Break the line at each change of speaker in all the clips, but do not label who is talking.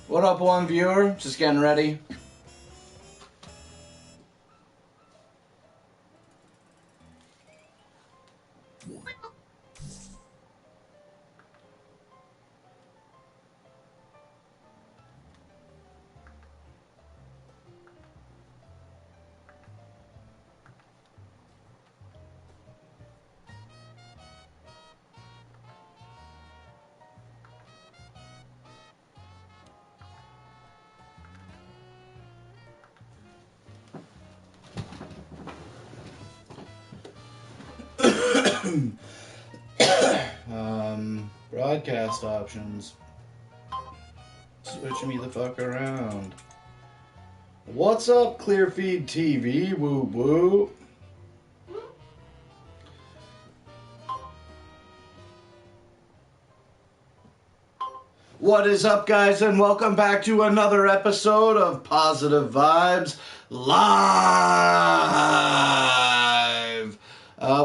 What up, one viewer? Just getting ready. Broadcast options. Switch me the fuck around. What's up, Clearfeed TV? Woo woo. What is up, guys, and welcome back to another episode of Positive Vibes Live.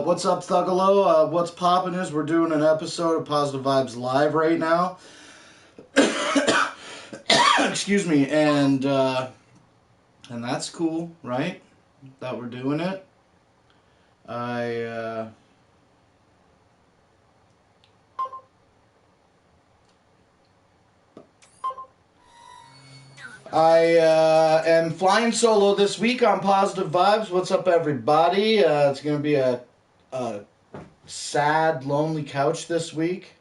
What's up, Thuggalo? What's poppin' is we're doing an episode of Positive Vibes Live right now. Excuse me, and that's cool, right? That we're doing it. I am flying solo this week on Positive Vibes. What's up, everybody? It's going to be a sad, lonely couch this week.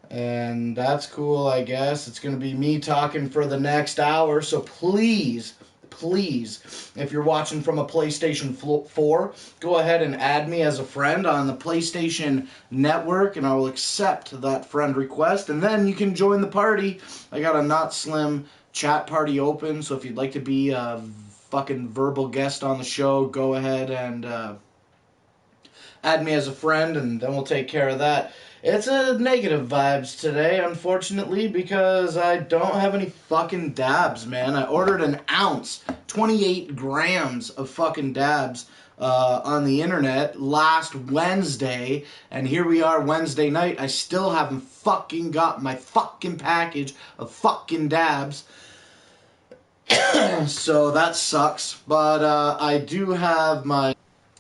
And that's cool, I guess. It's going to be me talking for the next hour. So please, if you're watching from a PlayStation 4, go ahead and add me as a friend on the PlayStation Network, and I will accept that friend request. And then you can join the party. I got a Not Slim chat party open, so if you'd like to be a fucking verbal guest on the show, go ahead and add me as a friend, and then we'll take care of that. It's a negative vibes today, unfortunately, because I don't have any fucking dabs, man. I ordered an ounce, 28 grams of fucking dabs on the internet last Wednesday, and here we are Wednesday night. I still haven't fucking got my fucking package of fucking dabs. So that sucks, but I do have my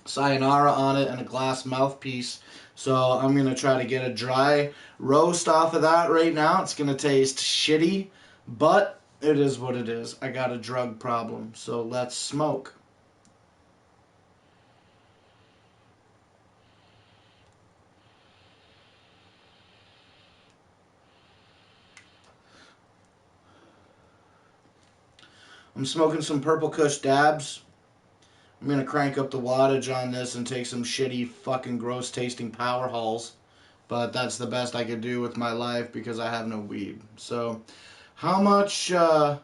sayonara on it and a glass mouthpiece, so I'm going to try to get a dry roast off of that right now. It's going to taste shitty, but it is what it is. I got a drug problem, so let's smoke. I'm smoking some Purple Kush dabs. I'm going to crank up the wattage on this and take some shitty fucking gross tasting power hauls. But that's the best I could do with my life because I have no weed. So, how much, how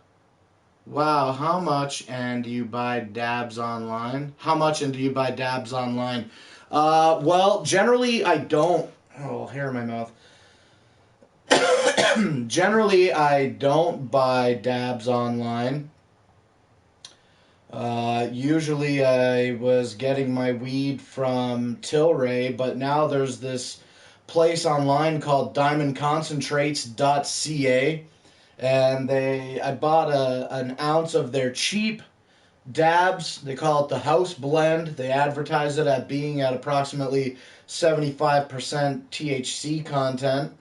much and do you buy dabs online? How much and do you buy dabs online? Well, generally I don't. Oh, hair in my mouth. Generally I don't buy dabs online. Usually I was getting my weed from Tilray, but now there's this place online called diamondconcentrates.ca, and I bought an ounce of their cheap dabs. They call it the house blend. They advertise it at being at approximately 75% THC content.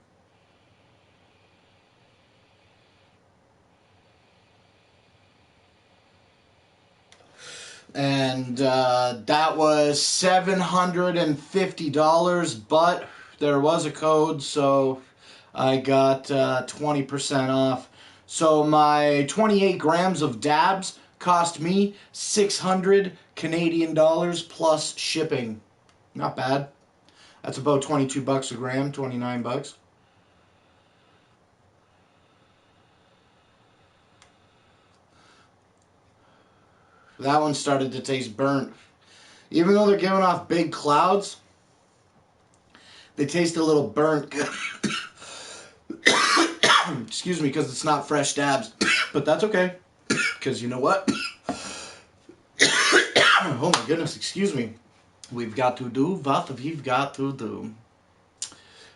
And that was $750, but there was a code, so I got 20% off. So my 28 grams of dabs cost me 600 Canadian dollars plus shipping. Not bad. That's about 22 bucks a gram, 29 bucks. That one started to taste burnt. Even though they're giving off big clouds, they taste a little burnt. Excuse me, because it's not fresh dabs. But that's okay. Because you know what? Oh my goodness, excuse me. We've got to do what we've got to do.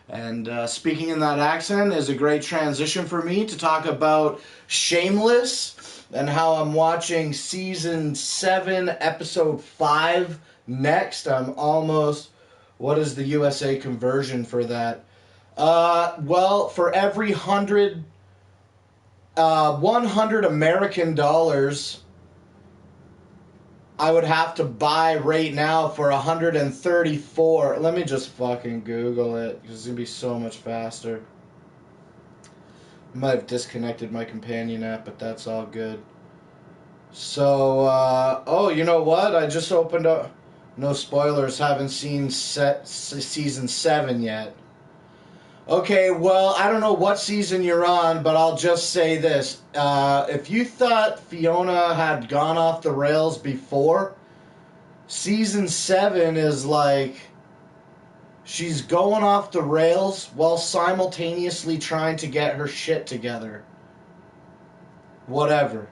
And speaking in that accent is a great transition for me to talk about Shameless and how I'm watching season 7, episode 5 next. I'm almost... What is the USA conversion for that? Well, for every 100 American dollars I would have to buy right now for 134. Let me just fucking Google it, because it's going to be so much faster. I might have disconnected my companion app, but that's all good. So, oh, you know what? I just opened up... No spoilers, haven't seen season 7 yet. Okay, well, I don't know what season you're on, but I'll just say this. If you thought Fiona had gone off the rails before, season 7 is like... She's going off the rails while simultaneously trying to get her shit together. Whatever.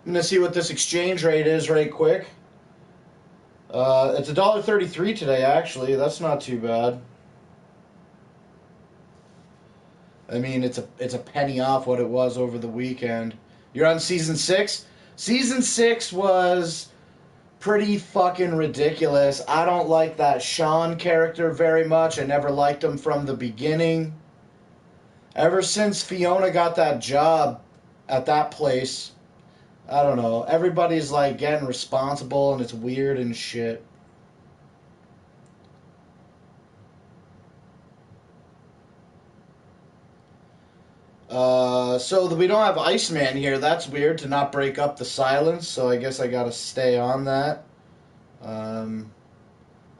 I'm going to see what this exchange rate is right quick. It's $1.33 today, actually. That's not too bad. I mean, it's a penny off what it was over the weekend. You're on season 6? Season 6 was pretty fucking ridiculous. I don't like that Sean character very much. I never liked him from the beginning. Ever since Fiona got that job at that place... I don't know. Everybody's like getting responsible and it's weird and shit. So we don't have Iceman here. That's weird to not break up the silence. So I guess I gotta stay on that. I'm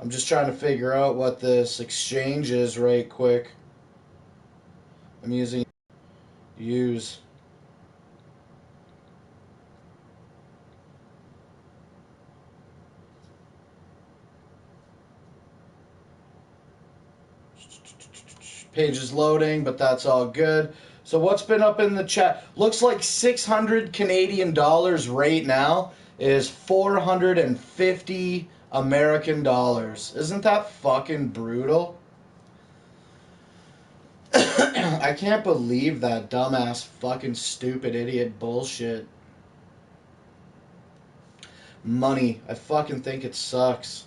just trying to figure out what this exchange is right quick. I'm using use. Page is loading, but that's all good. So what's been up in the chat? Looks like 600 Canadian dollars right now is 450 American dollars. Isn't that fucking brutal? I can't believe that dumbass fucking stupid idiot bullshit. Money. I fucking think it sucks.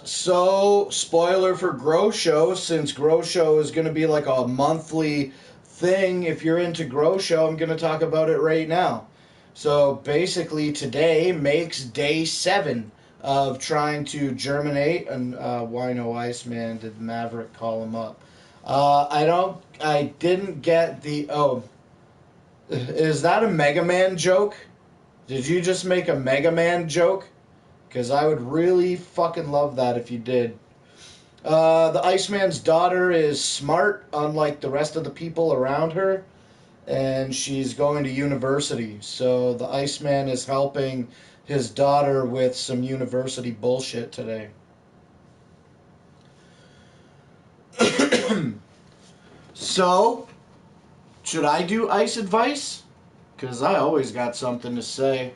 So, spoiler for Grow Show, since Grow Show is going to be like a monthly thing. If you're into Grow Show, I'm going to talk about it right now. So, basically, today makes day 7 of trying to germinate. And why no Iceman? Did Maverick call him up? I didn't get the... Oh, is that a Mega Man joke? Did you just make a Mega Man joke? Because I would really fucking love that if you did. The Iceman's daughter is smart, unlike the rest of the people around her. And she's going to university. So the Iceman is helping his daughter with some university bullshit today. So, should I do ice advice? Because I always got something to say.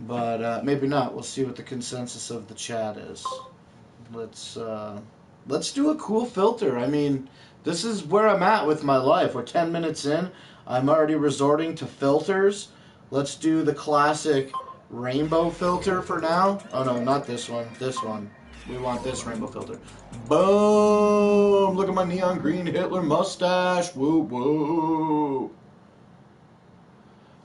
But maybe not. We'll see what the consensus of the chat is. Let's do a cool filter. I mean, this is where I'm at with my life. We're 10 minutes in. I'm already resorting to filters. Let's do the classic rainbow filter for now. Oh no, not this one. This one. We want this rainbow filter. Boom! Look at my neon green Hitler mustache. Woo woo.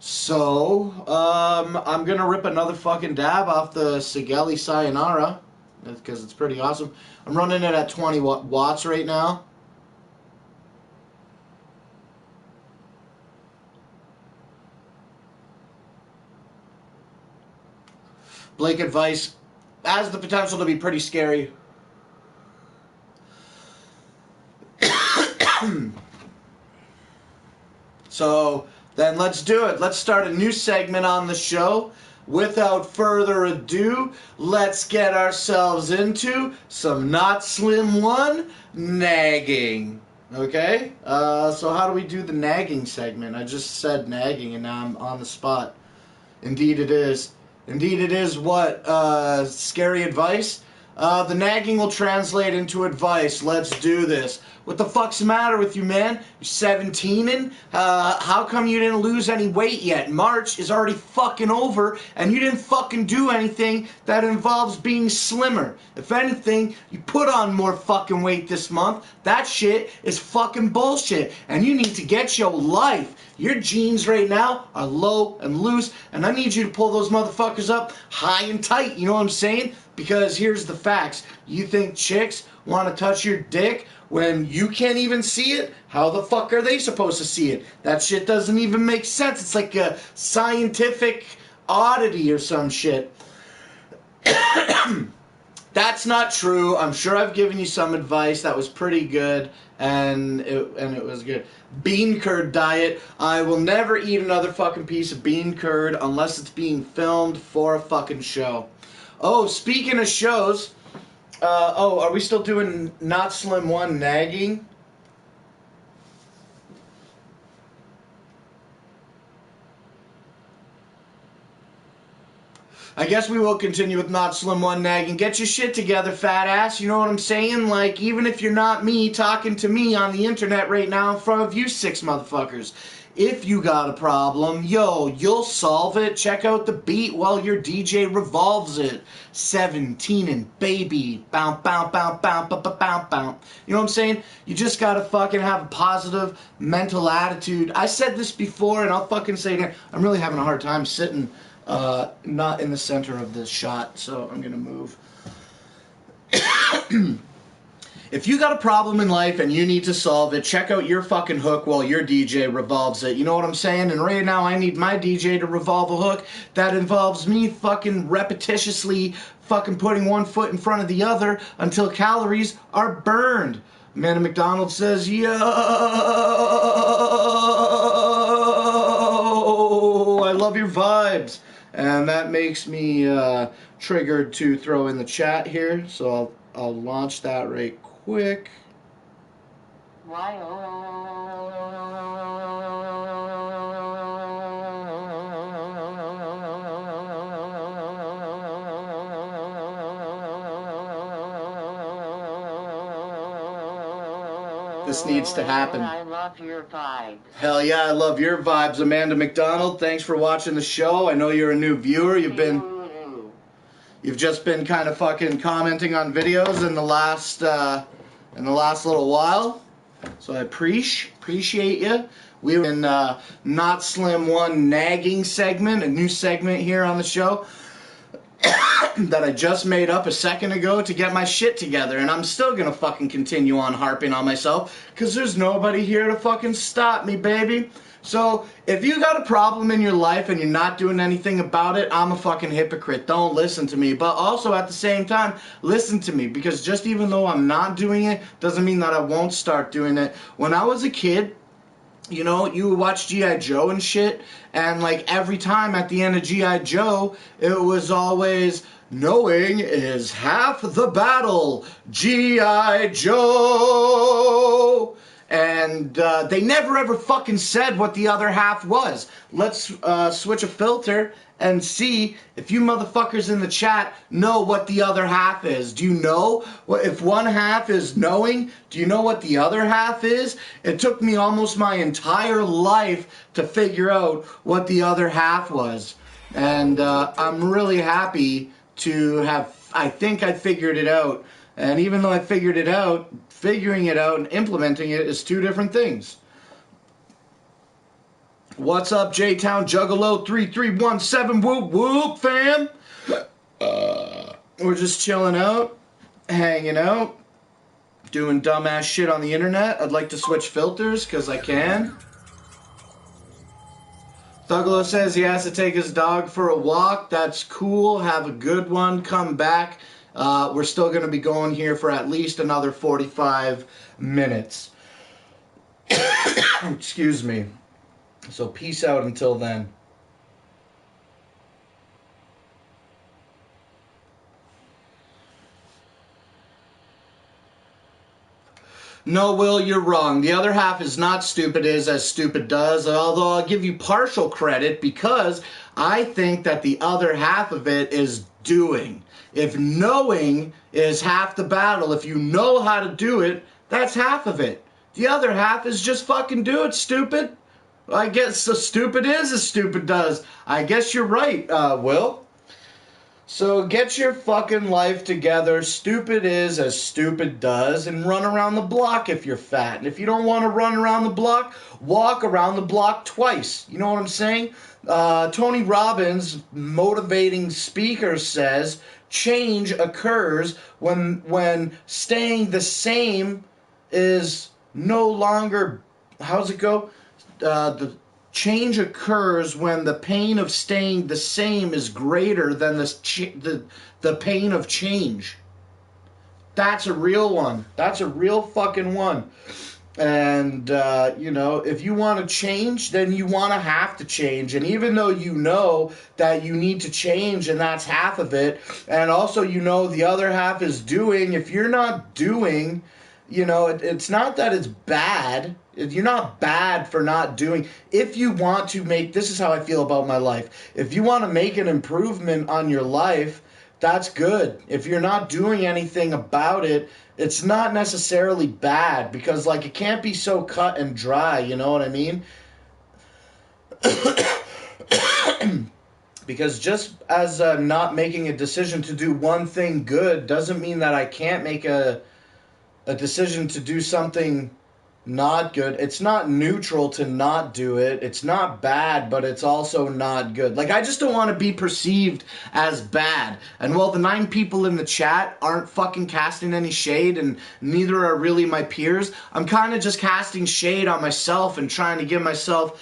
So, I'm going to rip another fucking dab off the Sigeli Sayonara, because it's pretty awesome. I'm running it at 20 watts right now. Blake advice has the potential to be pretty scary. So... then let's do it. Let's start a new segment on the show. Without further ado, let's get ourselves into some Not Slim 1 nagging. Okay? So how do we do the nagging segment? I just said nagging and now I'm on the spot. Indeed it is. Indeed it is what? Scary advice? The nagging will translate into advice. Let's do this. What the fuck's the matter with you, man? You're 17 and how come you didn't lose any weight yet? March is already fucking over and you didn't fucking do anything that involves being slimmer. If anything, you put on more fucking weight this month. That shit is fucking bullshit and you need to get your life. Your jeans right now are low and loose and I need you to pull those motherfuckers up high and tight. You know what I'm saying? Because here's the facts. You think chicks want to touch your dick when you can't even see it? How the fuck are they supposed to see it? That shit doesn't even make sense. It's like a scientific oddity or some shit. That's not true. I'm sure I've given you some advice that was pretty good and it was good. Bean curd diet. I will never eat another fucking piece of bean curd unless it's being filmed for a fucking show. Oh, speaking of shows, are we still doing Not Slim 1 nagging? I guess we will continue with Not Slim 1 nagging. Get your shit together, fat ass. You know what I'm saying? Like, even if you're not me talking to me on the internet right now in front of you 6 motherfuckers. If you got a problem, yo, you'll solve it. Check out the beat while your DJ revolves it. 17 and baby. Bow, bow, bow, bow, bow, bow, bow, bow. You know what I'm saying? You just gotta fucking have a positive mental attitude. I said this before and I'll fucking say it again. I'm really having a hard time sitting not in the center of this shot, so I'm gonna move. If you got a problem in life and you need to solve it, check out your fucking hook while your DJ revolves it. You know what I'm saying? And right now I need my DJ to revolve a hook that involves me fucking repetitiously fucking putting one foot in front of the other until calories are burned. Amanda McDonald says, yo, I love your vibes. And that makes me triggered to throw in the chat here, so I'll launch that right quick. This needs to happen.
I love your vibes.
Hell yeah, I love your vibes, Amanda McDonald. Thanks for watching the show. I know you're a new viewer. You've just been kind of fucking commenting on videos in the last little while. So I appreciate you. We were in Not Slim 1 nagging segment, a new segment here on the show that I just made up a second ago to get my shit together, and I'm still gonna fucking continue on harping on myself because there's nobody here to fucking stop me, baby. So if you got a problem in your life and you're not doing anything about it, I'm a fucking hypocrite. Don't listen to me. But also at the same time, listen to me, because just even though I'm not doing it doesn't mean that I won't start doing it. When I was a kid, you know, you would watch G.I. Joe and shit, and like every time at the end of G.I. Joe, it was always, knowing is half the battle, G.I. Joe. And they never ever fucking said what the other half was. Let's switch a filter and see if you motherfuckers in the chat know what the other half is. Do you know? If one half is knowing, do you know what the other half is? It took me almost my entire life to figure out what the other half was. And I'm really happy to have, I think I figured it out. And even though I figured it out, figuring it out and implementing it is two different things. What's up, J-Town Juggalo 3317? Whoop whoop, fam. We're just chilling out, hanging out, doing dumbass shit on the internet. I'd like to switch filters because I can. Thuggalo says he has to take his dog for a walk. That's cool. Have a good one. Come back. We're still going to be going here for at least another 45 minutes. Excuse me. So peace out until then. No, Will, you're wrong. The other half is not stupid is as stupid does, although I'll give you partial credit because I think that the other half of it is doing. If knowing is half the battle, if you know how to do it, that's half of it. The other half is just fucking do it, stupid. I guess so stupid is as stupid does. I guess you're right, Will. So get your fucking life together. Stupid is as stupid does, and run around the block if you're fat. And if you don't want to run around the block, walk around the block twice. You know what I'm saying? Tony Robbins, motivating speaker, says change occurs when staying the same is no longer. How's it go? The change occurs when the pain of staying the same is greater than the pain of change. That's a real one. That's a real fucking one. And, you know, if you want to change, then you want to have to change. And even though you know that you need to change and that's half of it, and also you know the other half is doing, if you're not doing, you know, it's not that it's bad. You're not bad for not doing. If you want to make, this is how I feel about my life. If you want to make an improvement on your life, that's good. If you're not doing anything about it, it's not necessarily bad because, like, it can't be so cut and dry, you know what I mean? Because just as not making a decision to do one thing good doesn't mean that I can't make a decision to do something not good. It's not neutral to not do it. It's not bad, but it's also not good. Like, I just don't want to be perceived as bad. And while the 9 people in the chat aren't fucking casting any shade, and neither are really my peers, I'm kind of just casting shade on myself and trying to give myself,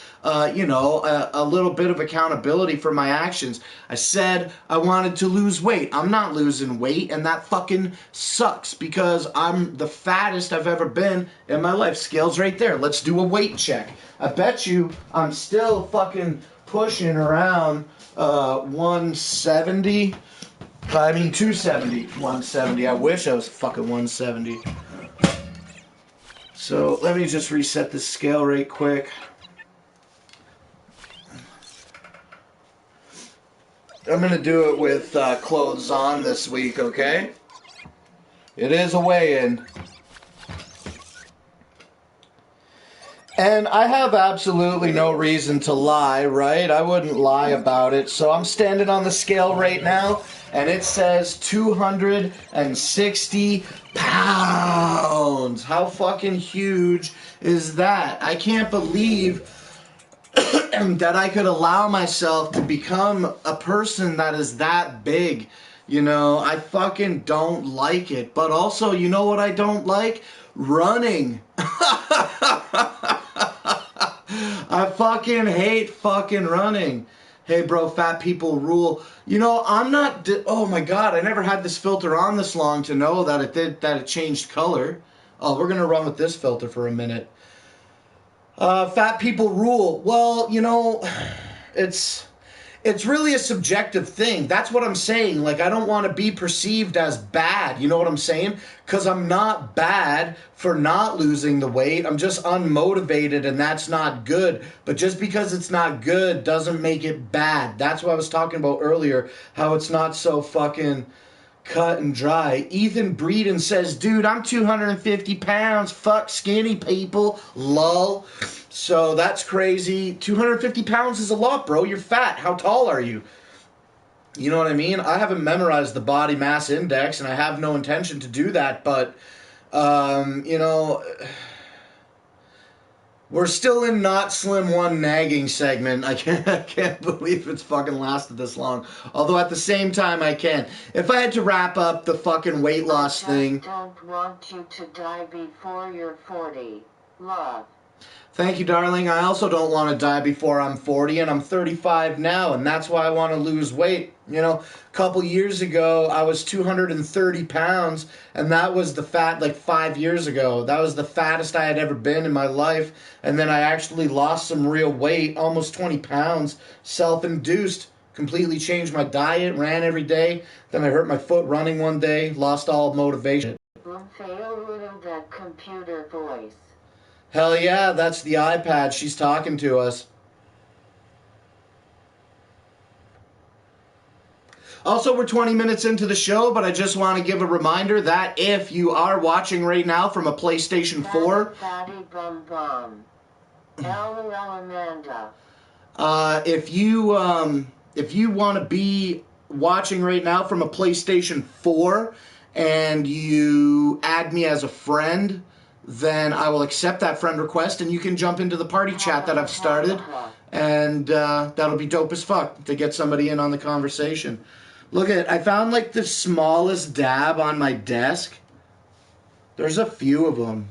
you know, a little bit of accountability for my actions. I said I wanted to lose weight. I'm not losing weight, and that fucking sucks because I'm the fattest I've ever been in my life. Scales right there. Let's do a weight check. I bet you I'm still fucking pushing around 170. I mean 270. 170. I wish I was fucking 170. So let me just reset this scale right quick. I'm going to do it with clothes on this week, okay? It is a weigh-in. And I have absolutely no reason to lie, right? I wouldn't lie about it. So I'm standing on the scale right now, and it says 260 pounds. How fucking huge is that? I can't believe that I could allow myself to become a person that is that big. You know, I fucking don't like it. But also, you know what I don't like? Running. I fucking hate fucking running. Hey, bro, fat people rule. You know, I'm not... oh, my God. I never had this filter on this long to know that it changed color. Oh, we're going to run with this filter for a minute. Fat people rule. Well, you know, it's really a subjective thing. That's what I'm saying. Like, I don't want to be perceived as bad. You know what I'm saying? Because I'm not bad for not losing the weight. I'm just unmotivated, and that's not good. But just because it's not good doesn't make it bad. That's what I was talking about earlier, how it's not so fucking cut and dry. Ethan Breeden says, dude, I'm 250 pounds. Fuck skinny people. Lol. So that's crazy. 250 pounds is a lot, bro. You're fat. How tall are you? You know what I mean? I haven't memorized the body mass index, and I have no intention to do that, but, you know... We're still in Not Slim One nagging segment. I can't believe it's fucking lasted this long. Although at the same time I can. If I had to wrap up the fucking weight loss thing.
I don't want you to die before you're 40. Love.
Thank you, darling. I also don't want to die before I'm 40, and I'm 35 now, and that's why I want to lose weight. You know, a couple years ago, I was 230 pounds, and that was the fat, like 5 years ago. That was the fattest I had ever been in my life, and then I actually lost some real weight, almost 20 pounds, self-induced. Completely changed my diet, ran every day, then I hurt my foot running one day, lost all motivation.
That computer voice.
Hell yeah, that's the iPad. She's talking to us. Also, we're 20 minutes into the show, but I just want to give a reminder that if you are watching right now from a PlayStation 4...
Fatty bum bum. LOL Amanda.
If you want to be watching right now from a PlayStation 4 and you add me as a friend, then I will accept that friend request and you can jump into the party chat that I've started, and that'll be dope as fuck to get somebody in on the conversation. Look at, I found like the smallest dab on my desk. There's a few of them.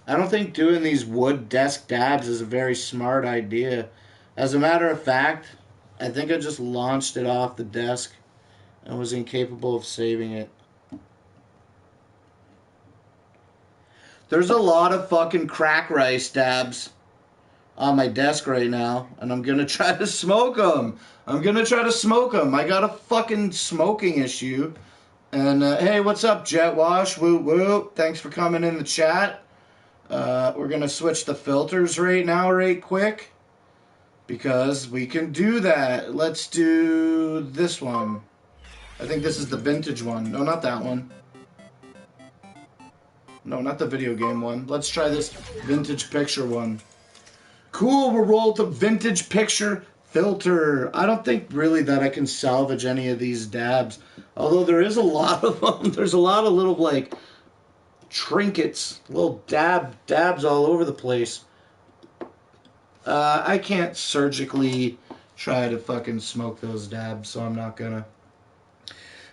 I don't think doing these wood desk dabs is a very smart idea. As a matter of fact, I think I just launched it off the desk and was incapable of saving it. There's a lot of fucking crack rice dabs on my desk right now, and I'm gonna try to smoke them. I got a fucking smoking issue. And hey, what's up, Jet Wash? Woo woo. Thanks for coming in the chat. We're gonna switch the filters right now, right quick, because we can do that. Let's do this one. I think this is the vintage one. No, not that one. No, not the video game one. Let's try this vintage picture one. Cool, we'll roll the vintage picture filter. I don't think really that I can salvage any of these dabs. Although there is a lot of them. There's a lot of little, like, trinkets. Little dabs all over the place. I can't surgically try to fucking smoke those dabs, so I'm not gonna.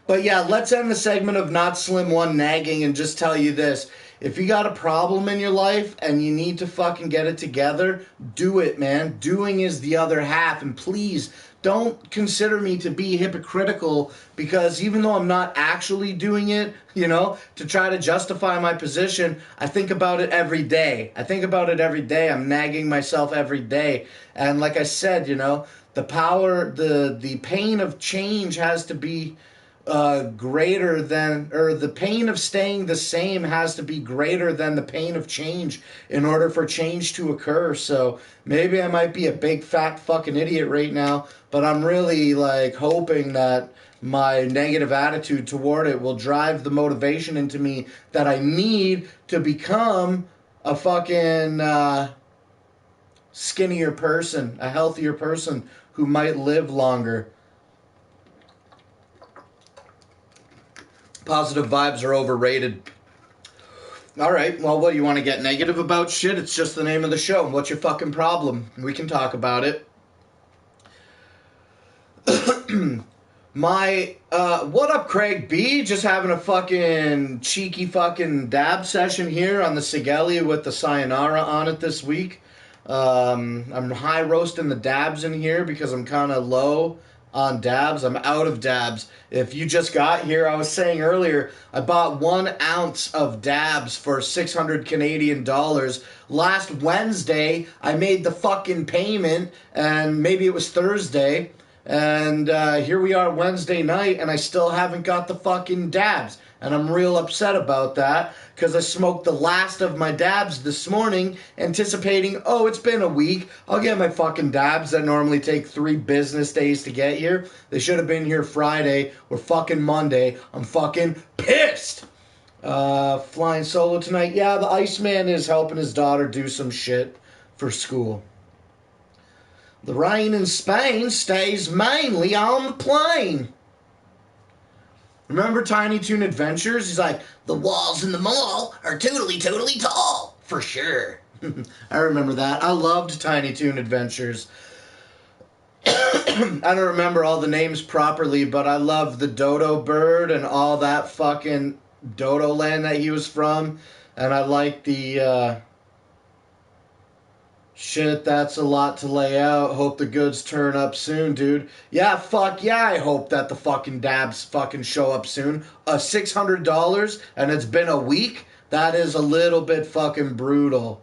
But yeah, let's end the segment of Not Slim One nagging and just tell you this. If you got a problem in your life and you need to fucking get it together, do it, man. Doing is the other half. And please, don't consider me to be hypocritical, because even though I'm not actually doing it, you know, to try to justify my position, I think about it every day. I'm nagging myself every day. And like I said, you know, the power, the pain of change has to be greater than, or the pain of staying the same has to be greater than the pain of change in order for change to occur. So maybe I might be a big fat fucking idiot right now, but I'm really like hoping that my negative attitude toward it will drive the motivation into me that I need to become a fucking skinnier person, a healthier person who might live longer. Positive vibes are overrated. All right, well, what, do you want to get negative about shit? It's just the name of the show. What's your fucking problem? We can talk about it. What up, Craig B? Just having a fucking cheeky fucking dab session here on the Sigelli with the Sayonara on it this week. I'm high roasting the dabs in here because I'm kind of low on dabs. I'm out of dabs. If you just got here, I was saying earlier, I bought 1 ounce of dabs for 600 Canadian dollars. Last Wednesday, I made the fucking payment, and maybe it was Thursday, and here we are Wednesday night, and I still haven't got the fucking dabs. And I'm real upset about that, because I smoked the last of my dabs this morning, anticipating, oh, it's been a week, I'll get my fucking dabs that normally take 3 business days to get here. They should have been here Friday or fucking Monday. I'm fucking pissed. Flying solo tonight. Yeah, the Iceman is helping his daughter do some shit for school. The rain in Spain stays mainly on the plane. Remember Tiny Toon Adventures? He's like, the walls in the mall are totally tall. For sure. I remember that. I loved Tiny Toon Adventures. I don't remember all the names properly, but I loved the dodo bird and all that fucking dodo land that he was from. And I liked the, shit, that's a lot to lay out. Hope the goods turn up soon, dude. Yeah, fuck yeah, I hope that the fucking dabs fucking show up soon. $600 and it's been a week? That is a little bit fucking brutal.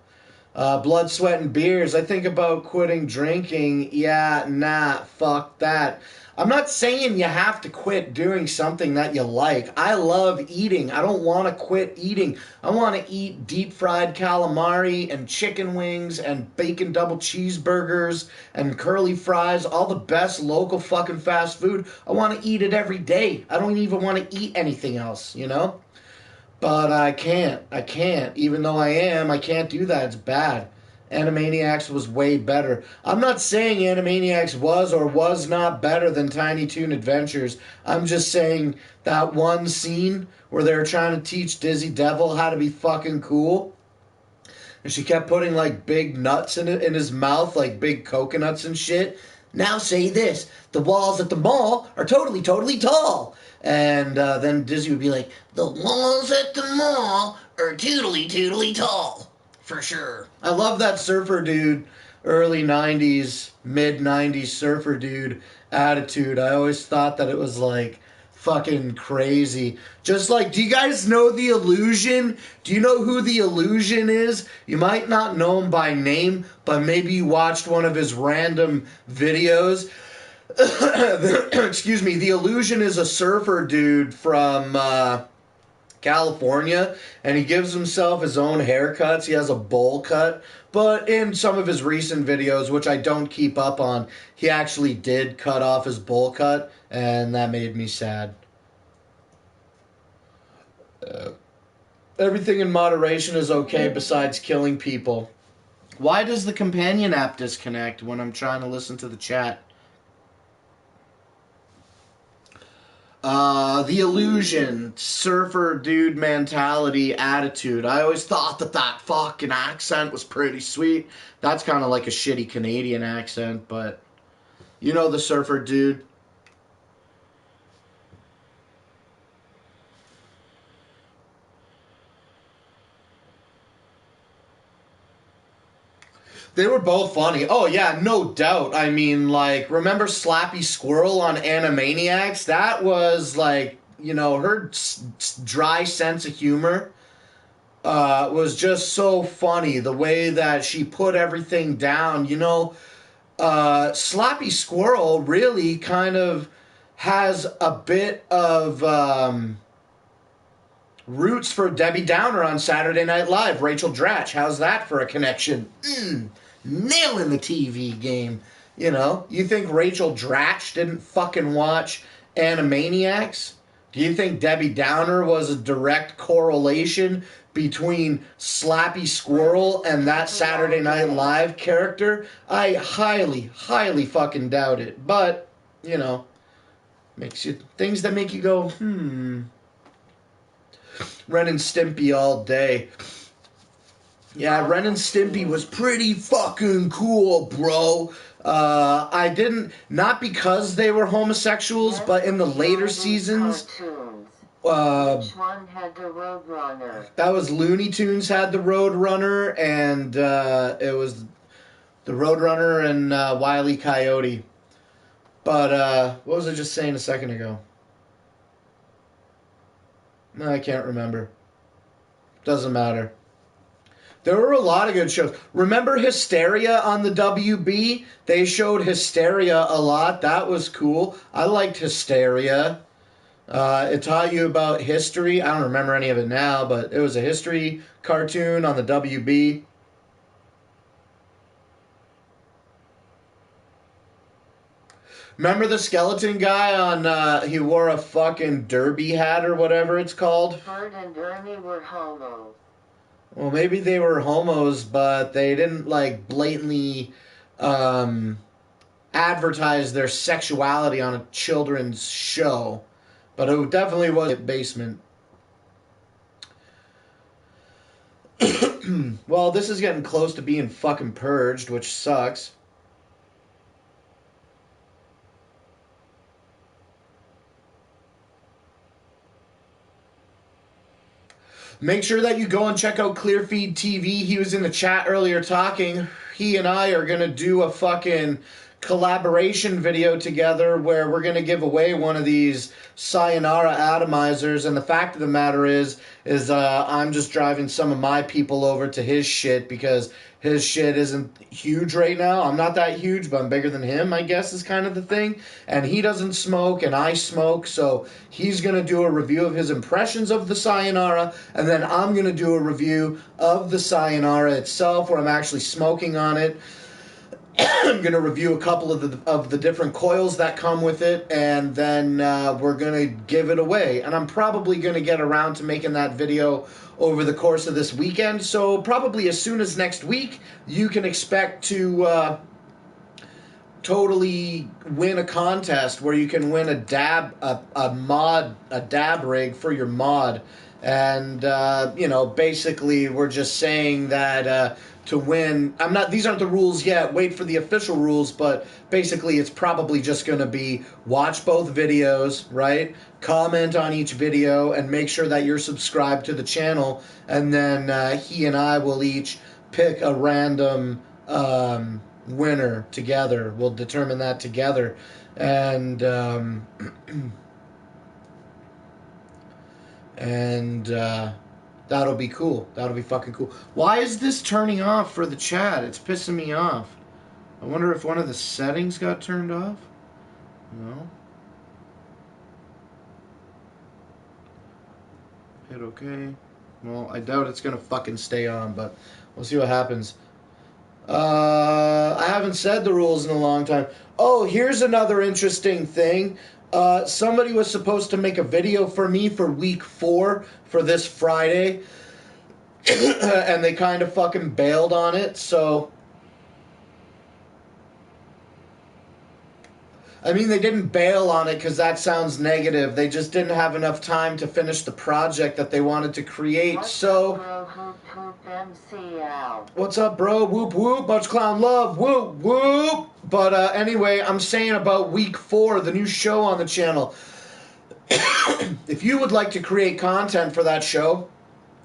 Blood, Sweat, and Beers. I think about quitting drinking. Yeah, nah, fuck that. I'm not saying you have to quit doing something that you like. I love eating. I don't want to quit eating. I want to eat deep fried calamari and chicken wings and bacon double cheeseburgers and curly fries, all the best local fucking fast food. I want to eat it every day. I don't even want to eat anything else, you know? But I can't. I can't. Even though I can't do that. It's bad. Animaniacs was way better. I'm not saying Animaniacs was or was not better than Tiny Toon Adventures. I'm just saying that one scene where they were trying to teach Dizzy Devil how to be fucking cool. And she kept putting like big nuts in his mouth, like big coconuts and shit. Now say this. The walls at the mall are totally, totally tall. And then Dizzy would be like, the walls at the mall are tootly, tootly tall. For sure. I love that surfer dude, early 90s, mid 90s surfer dude attitude. I always thought that it was like fucking crazy. Just like, do you guys know The Illusion? Do you know who The Illusion is? You might not know him by name, but maybe you watched one of his random videos. Excuse me. The Illusion is a surfer dude from California, and he gives himself his own haircuts. He has a bowl cut, but in some of his recent videos, which I don't keep up on, he actually did cut off his bowl cut, and that made me sad. Everything in moderation is okay besides killing people. Why does the companion app disconnect when I'm trying to listen to the chat? The Illusion, surfer dude mentality attitude. I always thought that fucking accent was pretty sweet. That's kind of like a shitty Canadian accent, but you know the surfer dude. They were both funny. Oh, yeah, no doubt. I mean, like, remember Slappy Squirrel on Animaniacs? That was, like, you know, her dry sense of humor was just so funny. The way that she put everything down. You know, Slappy Squirrel really kind of has a bit of roots for Debbie Downer on Saturday Night Live. Rachel Dratch. How's that for a connection? Nailing the TV game. You know, you think Rachel Dratch didn't fucking watch Animaniacs? Do you think Debbie Downer was a direct correlation between Slappy Squirrel and that Saturday Night Live character? I highly, highly fucking doubt it. But, you know, makes you things that make you go, Ren and Stimpy all day. Yeah, Ren and Stimpy was pretty fucking cool, bro. I didn't, not because they were homosexuals, but in the later seasons.
Which one had the Roadrunner?
That was Looney Tunes had the Roadrunner, and it was the Roadrunner and Wile E. Coyote. But what was I just saying a second ago? No, I can't remember. Doesn't matter. There were a lot of good shows. Remember Hysteria on the WB? They showed Hysteria a lot. That was cool. I liked Hysteria. It taught you about history. I don't remember any of it now, but it was a history cartoon on the WB. Remember the skeleton guy on, he wore a fucking derby hat or whatever it's called?
Bert and Ernie were homos.
Well, maybe they were homos, but they didn't, like, blatantly advertise their sexuality on a children's show. But it definitely was a basement. Well, this is getting close to being fucking purged, which sucks. Make sure that you go and check out Clearfeed TV. He was in the chat earlier talking. He and I are going to do a fucking collaboration video together where we're going to give away one of these Sayonara atomizers, and the fact of the matter is I'm just driving some of my people over to his shit because his shit isn't huge right now. I'm not that huge, but I'm bigger than him, I guess, is kind of the thing. And he doesn't smoke, and I smoke, so he's going to do a review of his impressions of the Sayonara, and then I'm going to do a review of the Sayonara itself, where I'm actually smoking on it. I'm going to review a couple of the different coils that come with it, and then we're going to give it away. And I'm probably going to get around to making that video over the course of this weekend. So probably as soon as next week, you can expect to totally win a contest where you can win a dab rig for your mod. And basically we're just saying that to win, these aren't the rules yet, wait for the official rules, but basically it's probably just going to be watch both videos, right? Comment on each video and make sure that you're subscribed to the channel, and then he and I will each pick a random winner together. We'll determine that together, and that'll be cool. That'll be fucking cool. Why is this turning off for the chat? It's pissing me off. I wonder if one of the settings got turned off. No. Hit OK. Well, I doubt it's going to fucking stay on, but we'll see what happens. I haven't said the rules in a long time. Oh, here's another interesting thing. Somebody was supposed to make a video for me for week 4 for this Friday, and they kind of fucking bailed on it, so... I mean, they didn't bail on it because that sounds negative. They just didn't have enough time to finish the project that they wanted to create, so... What's up, bro? Whoop, whoop. Much clown love. Whoop, whoop. But anyway, I'm saying about week 4, the new show on the channel. If you would like to create content for that show,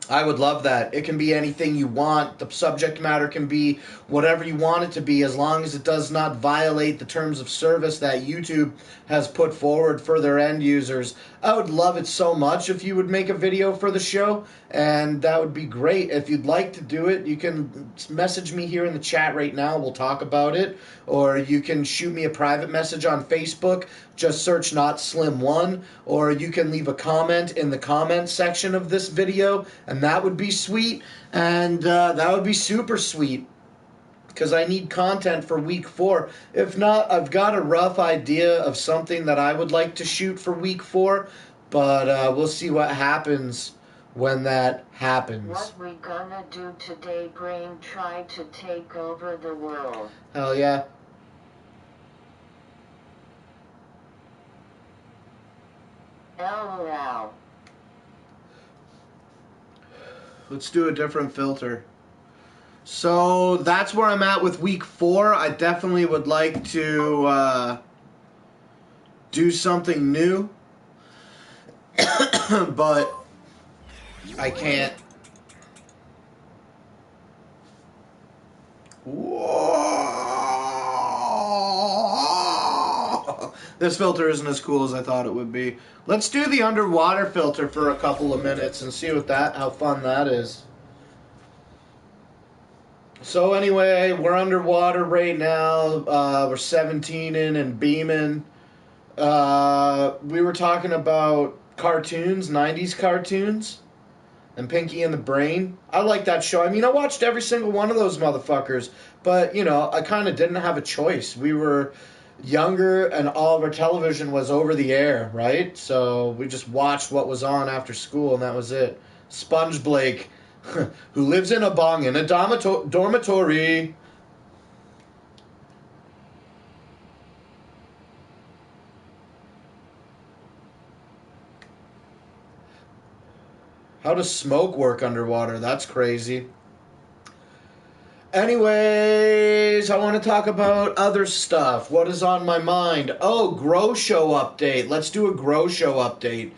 I would love that. It can be anything you want. The subject matter can be whatever you want it to be, as long as it does not violate the terms of service that YouTube has put forward for their end users. I would love it so much if you would make a video for the show, and that would be great. If you'd like to do it, you can message me here in the chat right now. We'll talk about it. Or you can shoot me a private message on Facebook. Just search Not Slim1. Or you can leave a comment in the comment section of this video, and that would be sweet. And that would be super sweet, because I need content for week 4. If not, I've got a rough idea of something that I would like to shoot for week 4, but we'll see what happens when that happens.
What we gonna do today? Brain try to take over the world.
Hell yeah.
LOL.
Let's do a different filter. So that's where I'm at with week 4. I definitely would like to do something new, but I can't. Whoa. This filter isn't as cool as I thought it would be. Let's do the underwater filter for a couple of minutes and see how fun that is. So anyway, we're underwater right now. We're 17ing and beaming. We were talking about cartoons, 90s cartoons, and Pinky and the Brain. I like that show. I mean, I watched every single one of those motherfuckers, but, I kind of didn't have a choice. We were younger, and all of our television was over the air, right? So we just watched what was on after school, and that was it. Sponge Blake, who lives in a bong in a dormitory. How does smoke work underwater? That's crazy. Anyways, I want to talk about other stuff. What is on my mind? Oh, Grow Show update. Let's do a Grow Show update.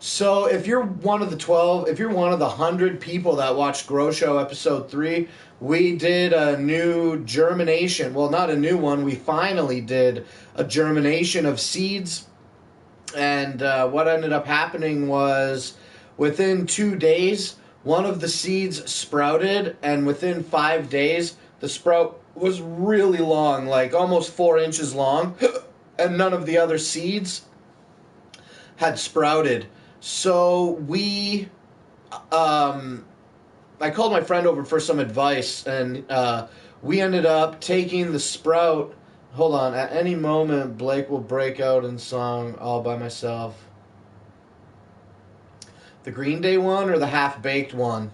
So if you're one of the 12, if you're one of the 100 people that watched Grow Show episode 3, we did a new germination. Well, not a new one. We finally did a germination of seeds. And what ended up happening was within 2 days, one of the seeds sprouted. And within 5 days, the sprout was really long, like almost 4 inches long. And none of the other seeds had sprouted. So I called my friend over for some advice, and we ended up taking the sprout. Hold on, at any moment, Blake will break out in song all by myself. The Green Day one or the half-baked one?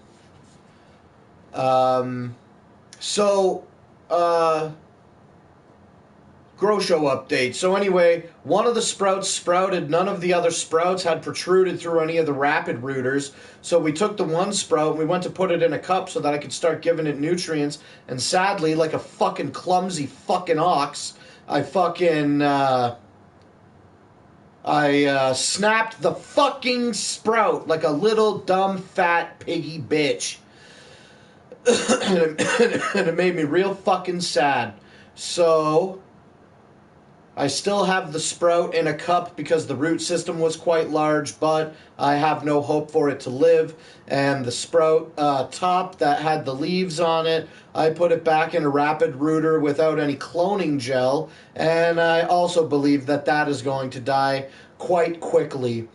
Grow Show update. So anyway, one of the sprouts sprouted. None of the other sprouts had protruded through any of the rapid rooters. So we took the one sprout and we went to put it in a cup so that I could start giving it nutrients. And sadly, like a fucking clumsy fucking ox, I snapped the fucking sprout like a little dumb fat piggy bitch. And it made me real fucking sad. So I still have the sprout in a cup because the root system was quite large, but I have no hope for it to live. And the sprout top that had the leaves on it, I put it back in a rapid rooter without any cloning gel, and I also believe that that is going to die quite quickly.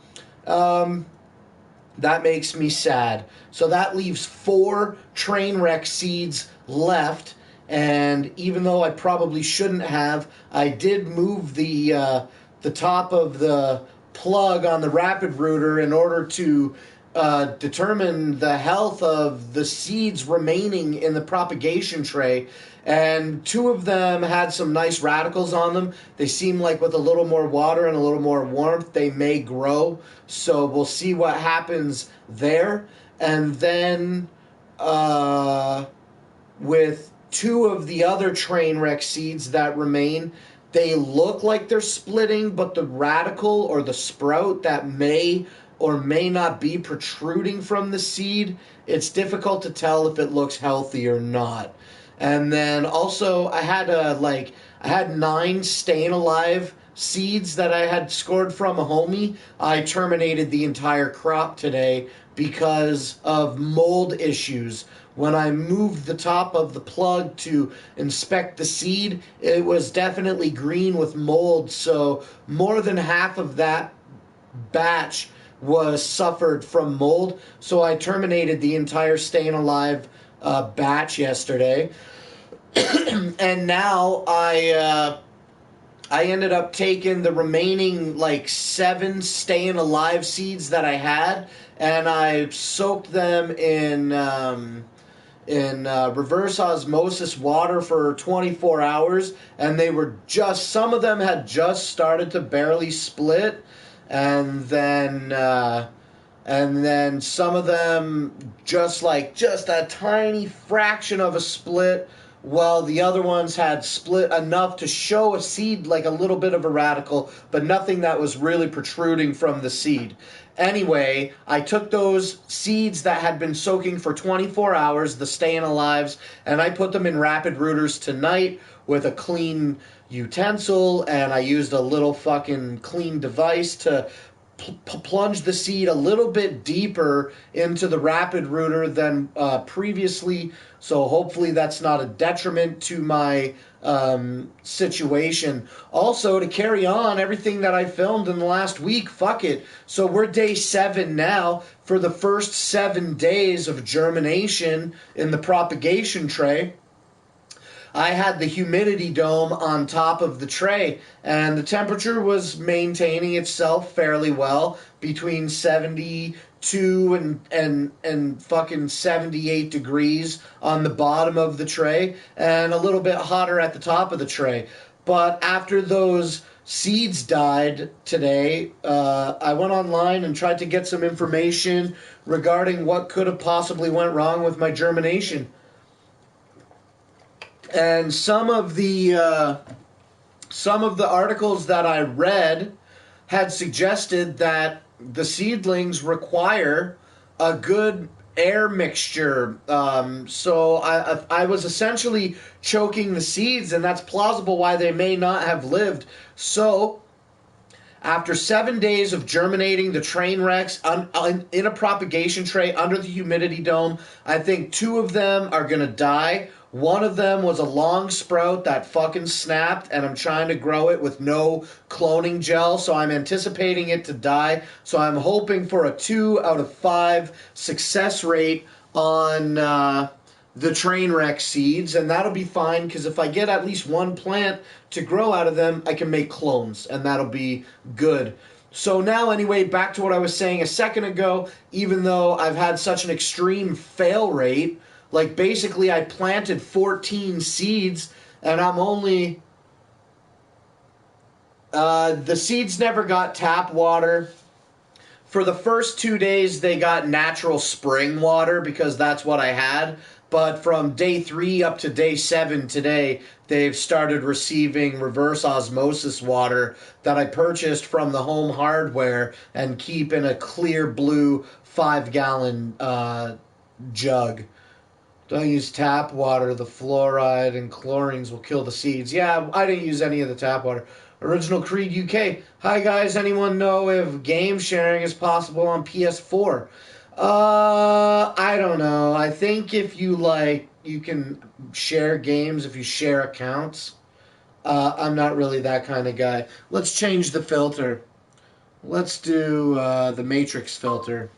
That makes me sad. So that leaves 4 train wreck seeds left. And even though I probably shouldn't have, I did move the top of the plug on the rapid rooter in order to determine the health of the seeds remaining in the propagation tray. And 2 of them had some nice radicals on them. They seem like with a little more water and a little more warmth, they may grow. So we'll see what happens there. And then with 2 of the other train wreck seeds that remain, they look like they're splitting, but the radical or the sprout that may or may not be protruding from the seed, it's difficult to tell if it looks healthy or not. And then also I had 9 staying alive seeds that I had scored from a homie. I terminated the entire crop today because of mold issues. When I moved the top of the plug to inspect the seed, it was definitely green with mold, so more than half of that batch was suffered from mold. So I terminated the entire staying alive batch yesterday. And now I ended up taking the remaining 7 staying alive seeds that I had, and I soaked them in reverse osmosis water for 24 hours, and they were some of them had just started to barely split, and then some of them just a tiny fraction of a split, while the other ones had split enough to show a seed, like a little bit of a radical, but nothing that was really protruding from the seed. Anyway, I took those seeds that had been soaking for 24 hours, the staying alives, and I put them in rapid rooters tonight with a clean utensil, and I used a little fucking clean device to plunge the seed a little bit deeper into the rapid rooter than previously, so hopefully that's not a detriment to my situation. Also, to carry on everything that I filmed in the last week, fuck it. So we're day 7 now. For the first 7 days of germination in the propagation tray, I had the humidity dome on top of the tray, and the temperature was maintaining itself fairly well between 72 and fucking 78 degrees on the bottom of the tray, and a little bit hotter at the top of the tray. But after those seeds died today, I went online and tried to get some information regarding what could have possibly went wrong with my germination. And some of the articles that I read had suggested that the seedlings require a good air mixture. So I was essentially choking the seeds, and that's plausible why they may not have lived. So after 7 days of germinating the train wrecks in a propagation tray under the humidity dome, I think 2 of them are going to die. One of them was a long sprout that fucking snapped, and I'm trying to grow it with no cloning gel, so I'm anticipating it to die. So I'm hoping for a 2 out of 5 success rate on the train wreck seeds, and that'll be fine, because if I get at least one plant to grow out of them, I can make clones, and that'll be good. So now, anyway, back to what I was saying a second ago. Even though I've had such an extreme fail rate, like basically I planted 14 seeds, and I'm only... the seeds never got tap water. For the first 2 days, they got natural spring water because that's what I had. But from day 3 up to day 7 today, they've started receiving reverse osmosis water that I purchased from the Home Hardware and keep in a clear blue 5-gallon jug. Don't use tap water. The fluoride and chlorines will kill the seeds. Yeah, I didn't use any of the tap water. Original Creed UK. Hi guys, anyone know if game sharing is possible on PS4? I don't know. I think if you you can share games if you share accounts. I'm not really that kind of guy. Let's change the filter. Let's do the Matrix filter.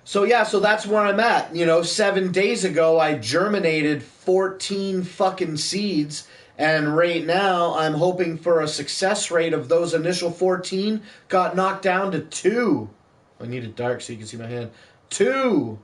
So yeah, so that's where I'm at. 7 days ago I germinated 14 fucking seeds, and right now I'm hoping for a success rate of those initial 14 got knocked down to 2. I need it dark so you can see my hand. 2.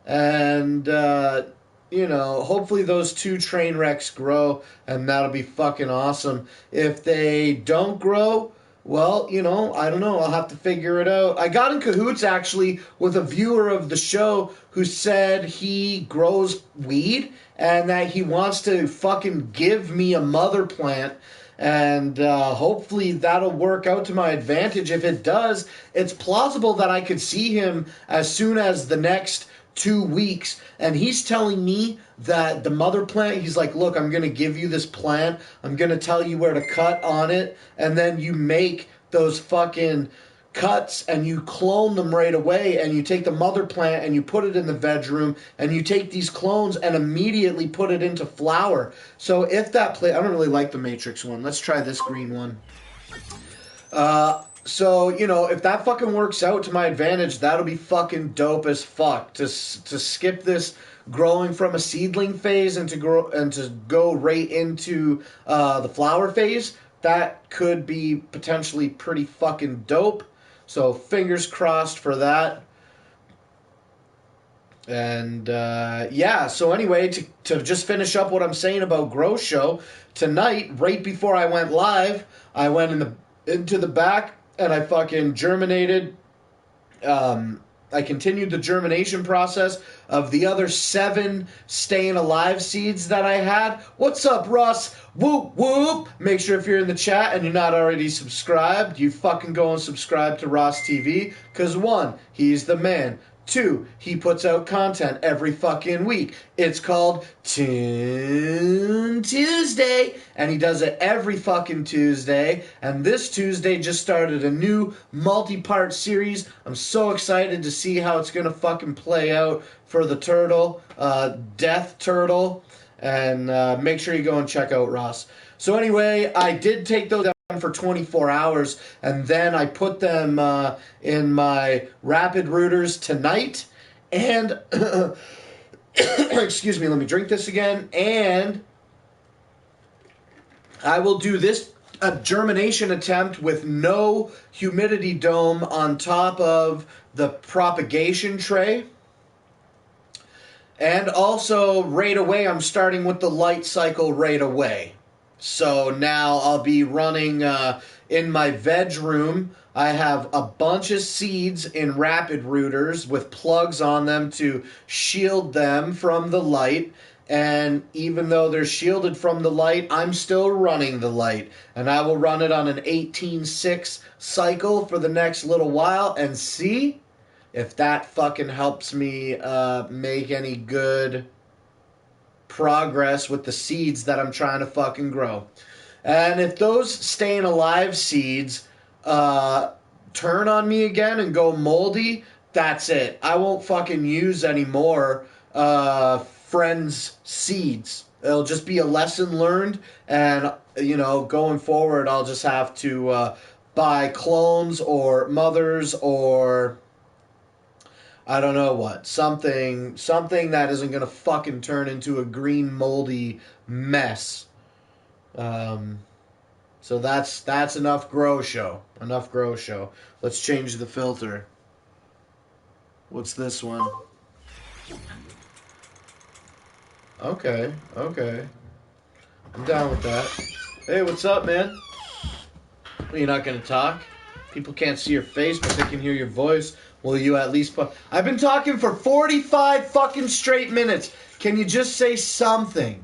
And hopefully those 2 train wrecks grow, and that'll be fucking awesome. If they don't grow, well, I don't know. I'll have to figure it out. I got in cahoots, actually, with a viewer of the show who said he grows weed and that he wants to fucking give me a mother plant. And hopefully that'll work out to my advantage. If it does, it's plausible that I could see him as soon as the next 2 weeks, and he's telling me that the mother plant, he's like, look, I'm going to give you this plant, I'm going to tell you where to cut on it, and then you make those fucking cuts and you clone them right away, and you take the mother plant and you put it in the veg room, and you take these clones and immediately put it into flower. So if that I don't really like the Matrix one. Let's try this green one. So, if that fucking works out to my advantage, that'll be fucking dope as fuck. To skip this growing from a seedling phase and to go right into the flower phase, that could be potentially pretty fucking dope. So, fingers crossed for that. And, so anyway, to just finish up what I'm saying about Grow Show, tonight, right before I went live, I went into the back, and I fucking germinated. I continued the germination process of the other 7 staying alive seeds that I had. What's up, Russ? Whoop, whoop. Make sure if you're in the chat and you're not already subscribed, you fucking go and subscribe to Ross TV. Because 1, he's the man. 2, he puts out content every fucking week. It's called Toon Tuesday, and he does it every fucking Tuesday. And this Tuesday just started a new multi-part series. I'm so excited to see how it's gonna fucking play out for the turtle, Death Turtle. And make sure you go and check out Ross. So anyway, I did take those down for 24 hours, and then I put them in my rapid rooters tonight, and excuse me, let me drink this again, and I will do this germination attempt with no humidity dome on top of the propagation tray. And also, right away, I'm starting with the light cycle right away. So now I'll be running in my veg room. I have a bunch of seeds in rapid rooters with plugs on them to shield them from the light. And even though they're shielded from the light, I'm still running the light. And I will run it on an 18.6 cycle for the next little while and see if that fucking helps me make any good progress with the seeds that I'm trying to fucking grow. And if those staying alive seeds turn on me again and go moldy, that's it. I won't fucking use any more friends' seeds. It'll just be a lesson learned, and going forward, I'll just have to buy clones or mothers or I don't know what, something that isn't gonna fucking turn into a green moldy mess. So that's enough grow show. Enough grow show. Let's change the filter. What's this one? Okay. I'm down with that. Hey, what's up, man? Well, you're not gonna talk? People can't see your face, but they can hear your voice. Will you at least... I've been talking for 45 fucking straight minutes. Can you just say something?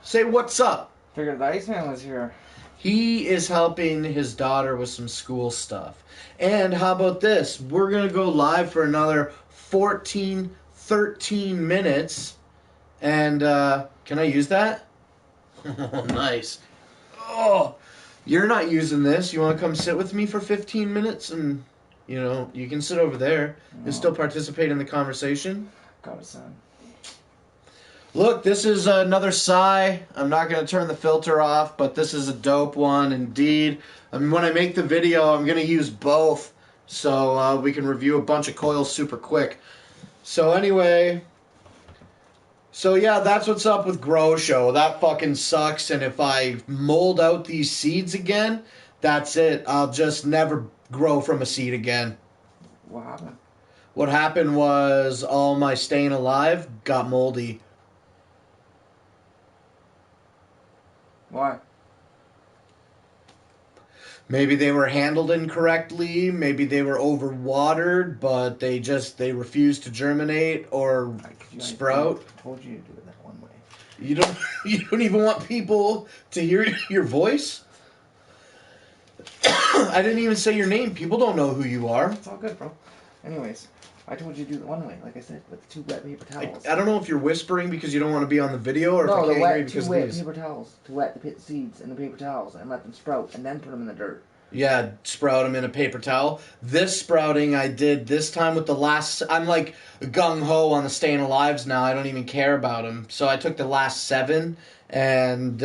Say what's up.
Figured the Iceman was here.
He is helping his daughter with some school stuff. And how about this? We're going to go live for another 13 minutes. And, can I use that? Oh, nice. Oh, you're not using this. You want to come sit with me for 15 minutes? And, you can sit over there and still participate in the conversation.
Got it, son.
Look, this is another sigh. I'm not going to turn the filter off, but this is a dope one indeed. I mean, when I make the video, I'm going to use both so we can review a bunch of coils super quick. So anyway, yeah, that's what's up with Grow Show. That fucking sucks, and if I mold out these seeds again, that's it. I'll just never grow from a seed again.
What happened?
What happened was all my staying alive got moldy.
Why?
Maybe they were handled incorrectly. Maybe they were overwatered, but they refused to germinate or sprout.
I told you to do it that one way.
You don't even want people to hear your voice? I didn't even say your name. People don't know who you are.
It's all good, bro. Anyways, I told you to do it one way, like I said, with 2 wet paper towels.
I don't know if you're whispering because you don't want to be on the video or if I can't hear you because of these.
2 wet paper towels to wet the seeds in the paper towels and let them sprout and then put them in the dirt.
Yeah, sprout them in a paper towel. This sprouting I did this time with the last... I'm like gung-ho on the staying alives now. I don't even care about them. So I took the last 7 and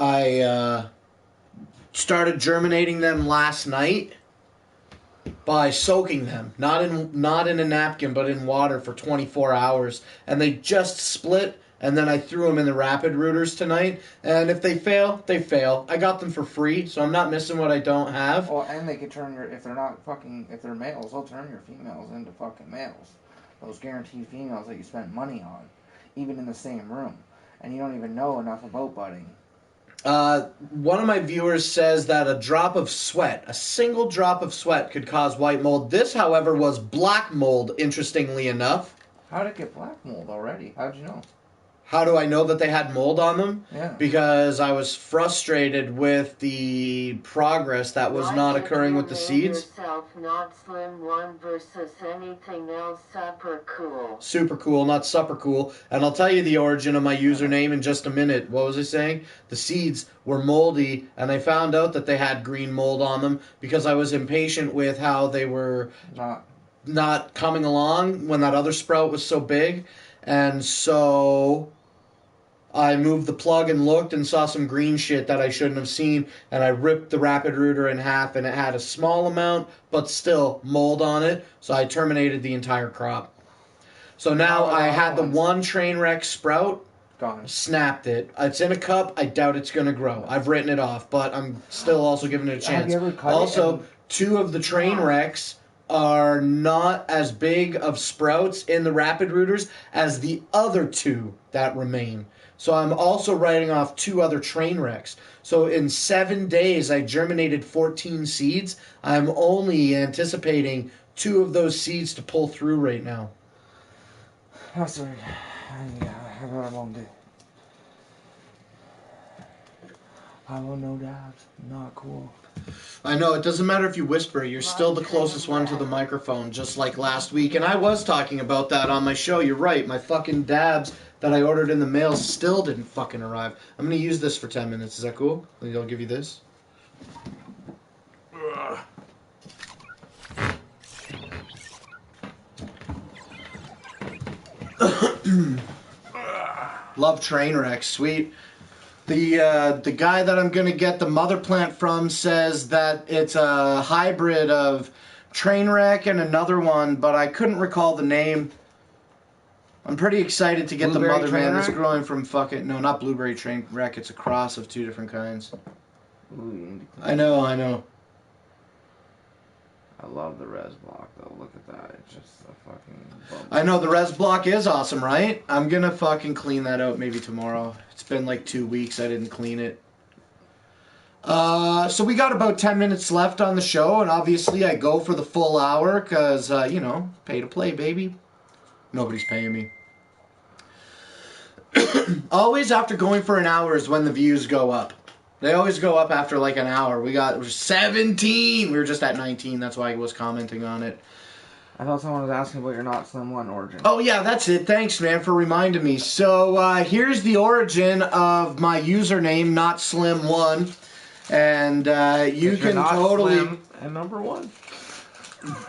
I started germinating them last night by soaking them, not in a napkin, but in water for 24 hours. And they just split, and then I threw them in the rapid rooters tonight. And if they fail, they fail. I got them for free, so I'm not missing what I don't have.
Oh, and they could turn if they're males, they'll turn your females into fucking males. Those guaranteed females that you spent money on, even in the same room. And you don't even know enough about budding.
One of my viewers says that a single drop of sweat could cause white mold. This, however, was black mold, interestingly enough.
How did it get black mold already? How'd you know?
How do I know that they had mold on them?
Yeah.
Because I was frustrated with the progress that was not occurring with the seeds.
Yourself, not slim one versus anything else. Super cool.
Super cool, not super cool. And I'll tell you the origin of my username in just a minute. What was I saying? The seeds were moldy, and I found out that they had green mold on them because I was impatient with how they were not coming along when that other sprout was so big. And so I moved the plug and looked and saw some green shit that I shouldn't have seen, and I ripped the rapid rooter in half, and it had a small amount, but still mold on it, so I terminated the entire crop. So now I had the one train wreck sprout,
Gone.
snapped it. It's in a cup. I doubt it's going to grow. I've written it off, but I'm still also giving it a chance.
Have you ever cut
also,
it
2 of the train wrecks are not as big of sprouts in the rapid rooters as the other 2 that remain. So I'm also writing off 2 other train wrecks. So in 7 days, I germinated 14 seeds. I'm only anticipating 2 of those seeds to pull through right now.
That's right. Yeah, I got a long day. I want no dabs. Not cool.
I know, it doesn't matter if you whisper, you're still the closest one to the microphone, just like last week. And I was talking about that on my show, you're right. My fucking dabs that I ordered in the mail still didn't fucking arrive. I'm gonna use this for 10 minutes, is that cool? I'll give you this. Love Trainwreck, sweet. The guy that I'm gonna get the mother plant from says that it's a hybrid of Trainwreck and another one, but I couldn't recall the name. I'm pretty excited to get
Blueberry
the mother man. It's
Trainwreck?
growing from fucking not Blueberry Trainwreck. It's a cross of two different kinds.
Ooh,
I know.
I love the res block though. Look at that. It's just a fucking bubble.
I know the res block is awesome, right? I'm gonna fucking clean that out maybe tomorrow. It's been like 2 weeks I didn't clean it. So we got about 10 minutes left on the show, and obviously I go for the full hour because, pay to play, baby. Nobody's paying me. Always after going for an hour is when the views go up. They always go up after like an hour. We're 17. We were just at 19. That's why I was commenting on it.
I thought someone was asking about your Not Slim 1 origin.
Oh, yeah, that's it. Thanks, man, for reminding me. So here's the origin of my username, NotSlim1. And you can totally...
Slim and number 1.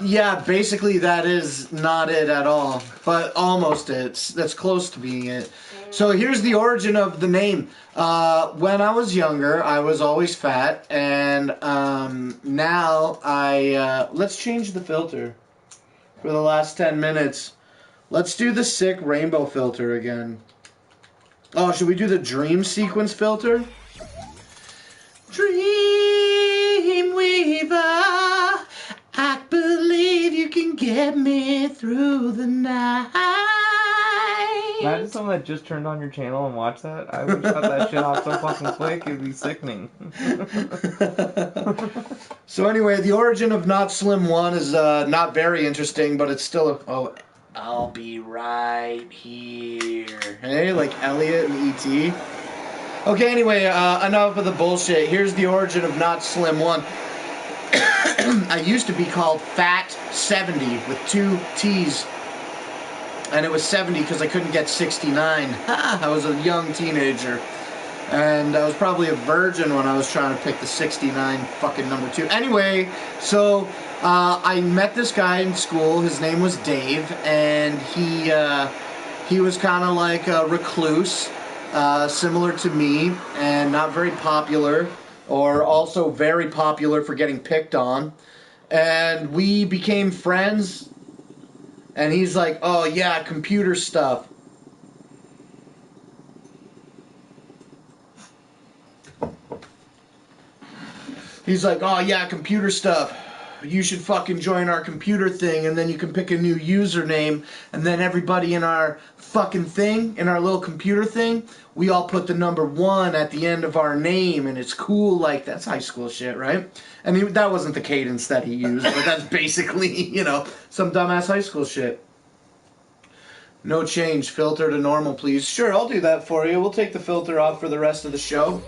Yeah, basically that is not it at all. But almost it. That's close to being it. So here's the origin of the name. When I was younger, I was always fat. And now I... let's change the filter. For the last 10 minutes. Let's do the sick rainbow filter again. Oh, should we do the dream sequence filter? Dream Weaver, I believe you can get me through the night.
Imagine someone that just turned on your channel and watched that. I would shut that shit off so fucking quick, it'd be sickening.
So anyway, the origin of Not Slim 1 is not very interesting, but it's still I'll be right here. Hey, like Elliot and E.T. Okay, anyway, enough of the bullshit. Here's the origin of Not Slim 1. I used to be called Fat 70 with 2 T's. And it was 70 because I couldn't get 69. I was a young teenager. And I was probably a virgin when I was trying to pick the 69 fucking number 2. Anyway, so I met this guy in school. His name was Dave. And he was kind of like a recluse, similar to me. And not very popular. Or also very popular for getting picked on. And we became friends. And he's like, oh yeah, computer stuff. He's like, oh yeah, computer stuff. You should fucking join our computer thing, and then you can pick a new username, and then everybody in our fucking thing, in our little computer thing, we all put the number 1 at the end of our name, and it's cool. Like, that's high school shit, right? I mean, that wasn't the cadence that he used, but that's basically, some dumbass high school shit. No change. Filter to normal, please. Sure, I'll do that for you. We'll take the filter off for the rest of the show.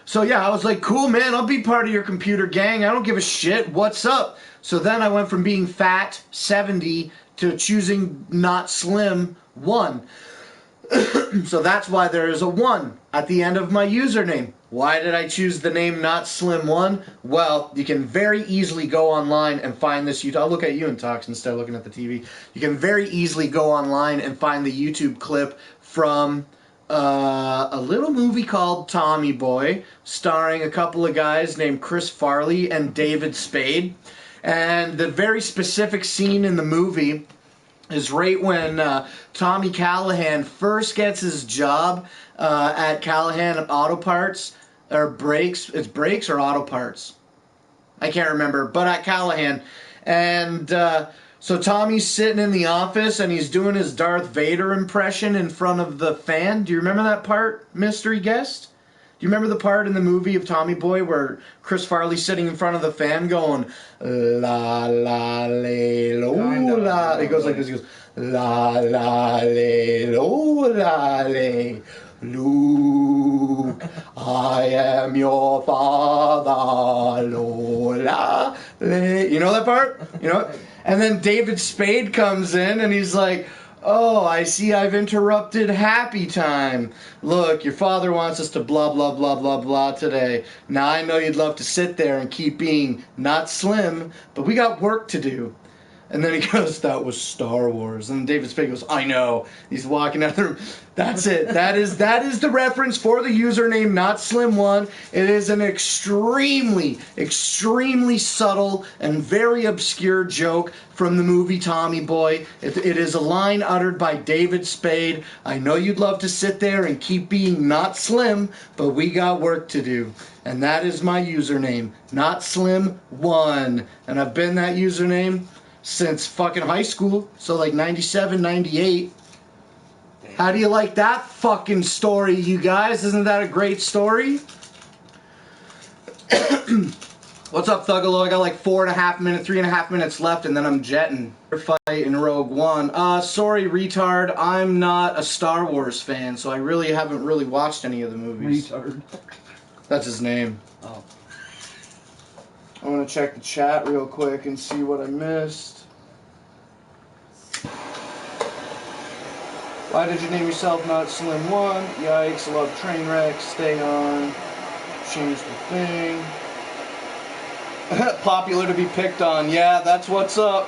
So yeah, I was like, cool, man, I'll be part of your computer gang. I don't give a shit. What's up? So then I went from being fat 70 to choosing Not Slim 1. So that's why there is a 1 at the end of my username. Why did I choose the name Not Slim 1? Well, you can very easily go online and find this YouTube. I'll look at you and talk instead of looking at the TV. You can very easily go online and find the YouTube clip from a little movie called Tommy Boy, starring a couple of guys named Chris Farley and David Spade. And the very specific scene in the movie is right when Tommy Callahan first gets his job at Callahan Auto Parts, or Brakes. It's Brakes or Auto Parts. I can't remember, but at Callahan. And so Tommy's sitting in the office and he's doing his Darth Vader impression in front of the fan. Do you remember that part, mystery guest? you remember the part in the movie of Tommy Boy where Chris Farley's sitting in front of the fan going, la la le lo la. He goes like this, he goes, la la le lo la le. Luke, I am your father, Lola. You know that part? You know? And then David Spade comes in and he's like, oh, I see I've interrupted happy time. Look, your father wants us to blah, blah, blah, blah, blah today. Now, I know you'd love to sit there and keep being not slim, but we got work to do. And then he goes, that was Star Wars. And David Spade goes, I know. He's walking out of the room. That's it. That is the reference for the username, not Slim1. It is an extremely, extremely subtle and very obscure joke from the movie Tommy Boy. It is a line uttered by David Spade. I know you'd love to sit there and keep being not slim, but we got work to do. And that is my username, not Slim1. And I've been that username since fucking high school, so like 97, 98. How do you like that fucking story, you guys? Isn't that a great story? What's up, Thuggalo? I got like 3.5 minutes left, and then I'm jetting. Fight in Rogue One. Sorry, retard. I'm not a Star Wars fan, so I really haven't watched any of the movies.
Retard.
That's his name.
Oh.
I want to check the chat real quick and see what I missed. Why did you name yourself not Slim1? Yikes, I love train wrecks. Stay on. Change the thing. Popular to be picked on. Yeah, that's what's up.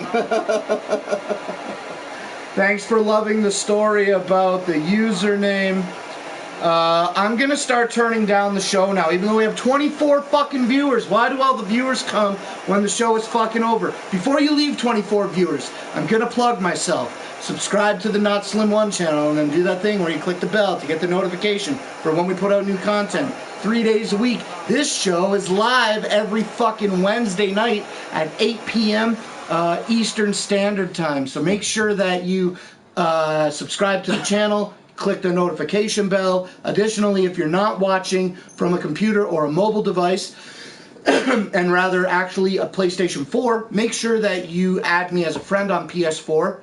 Thanks for loving the story about the username. I'm gonna start turning down the show now, even though we have 24 fucking viewers. Why do all the viewers come when the show is fucking over? Before you leave, 24 viewers, I'm gonna plug myself. Subscribe to the Not Slim 1 channel and then do that thing where you click the bell to get the notification for when we put out new content. 3 days a week. This show is live every fucking Wednesday night at 8 p.m. Eastern Standard Time. So make sure that you subscribe to the channel. Click the notification bell. Additionally, if you're not watching from a computer or a mobile device, and rather actually a PlayStation 4, make sure that you add me as a friend on PS4,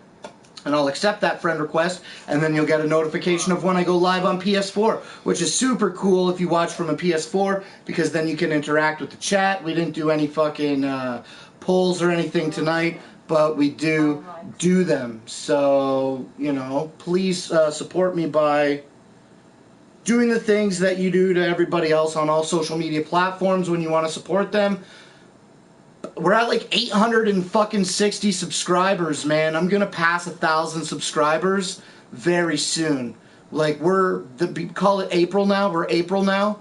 and I'll accept that friend request, and then you'll get a notification of when I go live on PS4, which is super cool if you watch from a PS4, because then you can interact with the chat. We didn't do any fucking polls or anything tonight, but we do them. So, you know, please support me by doing the things that you do to everybody else on all social media platforms when you want to support them. We're at like 860 subscribers, man. I'm gonna pass 1,000 subscribers very soon. Like call it April now. We're April now.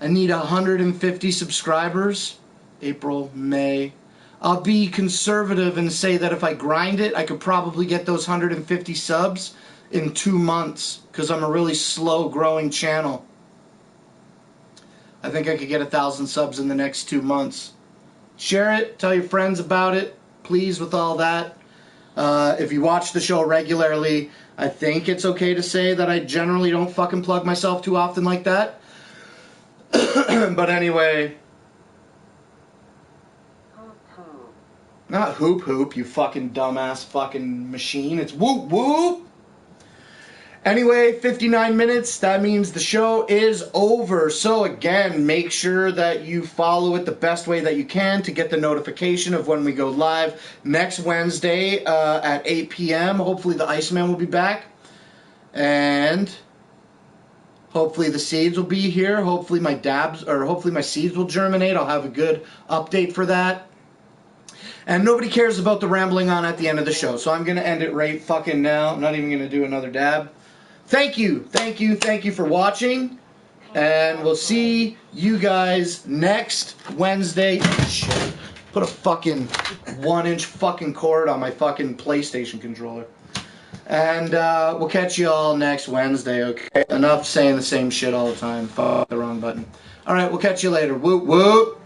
I need 150 subscribers. April, May. I'll be conservative and say that if I grind it, I could probably get those 150 subs in 2 months, because I'm a really slow growing channel. I think I could get 1,000 subs in the next 2 months. Share it, tell your friends about it, please, with all that. If you watch the show regularly, I think it's okay to say that I generally don't fucking plug myself too often like that. But anyway, not hoop hoop, you fucking dumbass fucking machine. It's whoop whoop. Anyway, 59 minutes. That means the show is over. So again, make sure that you follow it the best way that you can to get the notification of when we go live next Wednesday at 8 p.m. Hopefully the Iceman will be back. And hopefully the seeds will be here. Hopefully my seeds will germinate. I'll have a good update for that. And nobody cares about the rambling on at the end of the show. So I'm going to end it right fucking now. I'm not even going to do another dab. Thank you for watching. And we'll see you guys next Wednesday. Shit. Put a fucking 1-inch fucking cord on my fucking PlayStation controller. And we'll catch you all next Wednesday, okay? Enough saying the same shit all the time. Fuck the wrong button. Alright, we'll catch you later. Whoop, whoop.